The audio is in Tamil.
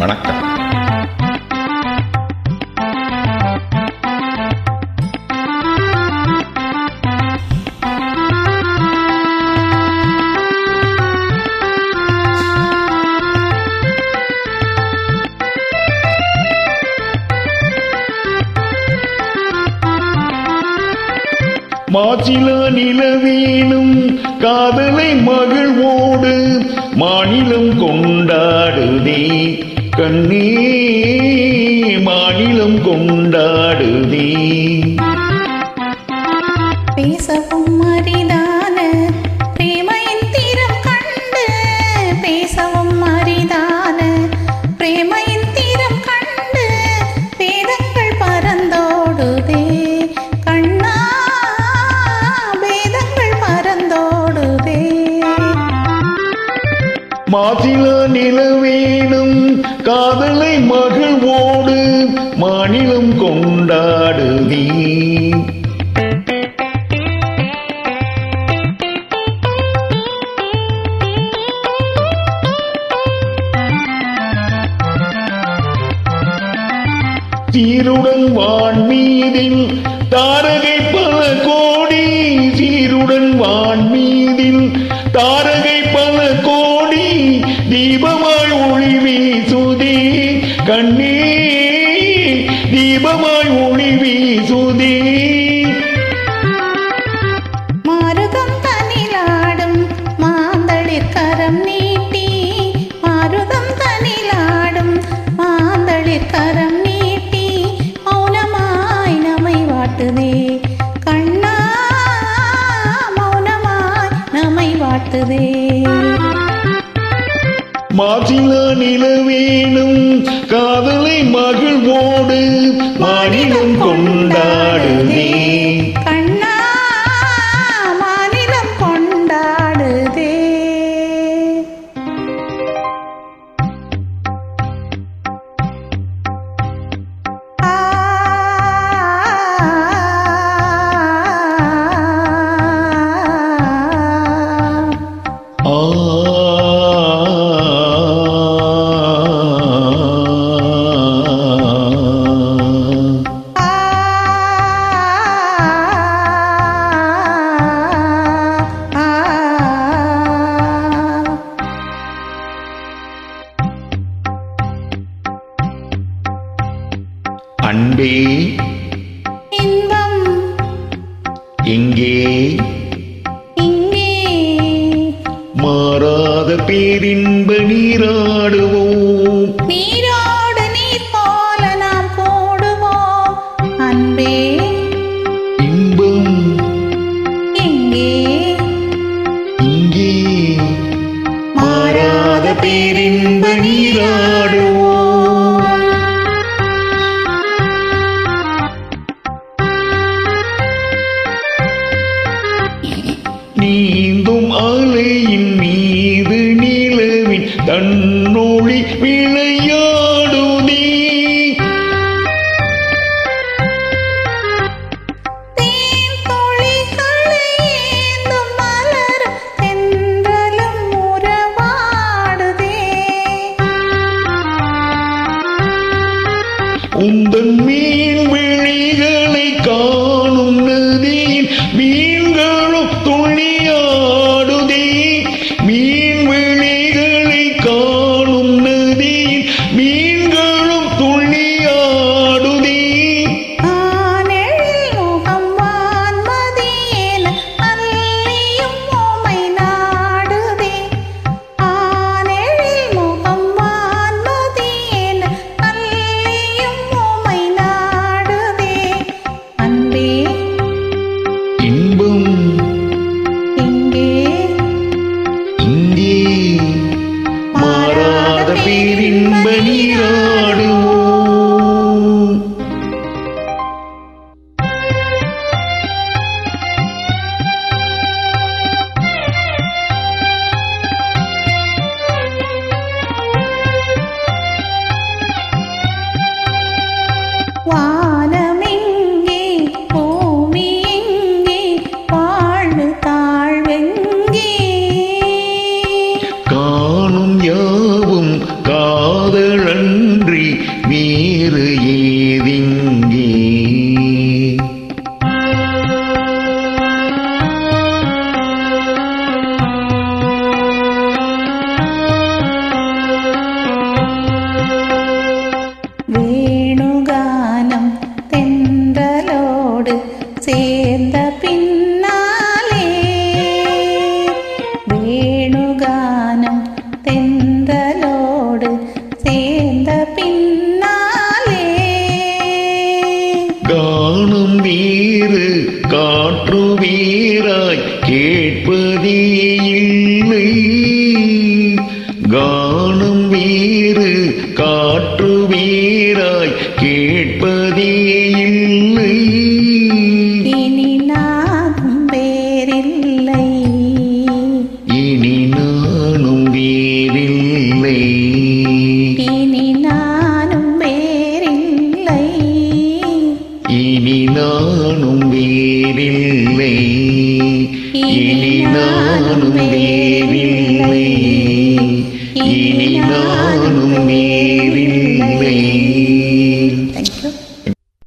வணக்கம். மாசிலா நிலவேனும் காதலை மகிழ்வோடு மாநிலம் கொண்டாடுதே கண்ணே, மாநிலம் கொண்டாடுதே. பேசவும் அரிதான பிரேமையின் தீரம் கண்டு, பேசவும் அரிதான பிரேமையின் தீரம் கண்டு, வேதங்கள் பறந்தோடுதே கண்ணா, வேதங்கள் பறந்தோடுதே. மாசிலா நிலவேனும் காதலை மகிழ்வோடு மாநிலம் கொண்டாடுதே. சீருடன் வான்மீதில் தாரகை பல கோடி, சீருடன் வான்மீதில் தாரகை பல கோடி, தீபமாய் ஒளி வீசுதே கண்ணே, தீபமாய் ஒளி வீசுதே. மாருதம் தனிலாடும் மாந்தளிர் கரம் நீட்டி, மாருதம் தனிலாடும் மாந்தளிர் கரம் நீட்டி, மௌனமாய் நம்மை வாட்டுதே கண்ணா, மௌனமாய் நம்மை வாட்டுதே. மாசிலா நிலவேனும் காதலை மகிழ்வோடு மாநிலம் கொண்டாடுதே கண்ணா, மாநிலம் கொண்டாடுதே. அன்பே இன்பம் எங்கே, இங்கே மாறாத பேரின்ப நீராடுவோம், நீரோடு நீர் போல நாம் போடுவோம். அன்பே இன்பம் எங்கே, இங்கே மாறாத பேரின்ப நீராடுவோம். நீந்தும் அலையின் மீது நிலவின் தன்னொளி விளையாடுதே, தேன்துளிகளை ஏந்தும் மலரும் தென்றலும் உறவாடுதே. உந்தன் மீன் விழிகளை காணும் நதியின் மீன்களும் துளியாடுதே, மீன் விழிகளை காணும் நதியின் மீன்களும் துளியாடுதே. ஆனெழில் முகம் வான்மதி என அல்லியும் உமை நாடுதே, ஆனெழில் முகம் வான்மதி என அல்லியும் உமை நாடுதே. அன்பே இன்பம் எங்கே, இங்கே மாறாத பேரின்ப நீராடுவோம். வானமெங்கே பூமி எங்கே, வாழ்வு தாழ்வெங்கே, காணும் யாவும் காதலன் வானம் வேறு காற்று வேறாய் கேட்பதே இல்லை. இனி நானும் வேறில்லை. இனி நானும் வேறில்லை. இனி நானும் வேறில்லை. இனி நானும் வேறில்லை. இனி நானும் வேறில்லை. இனி நானும் வேறில்லை.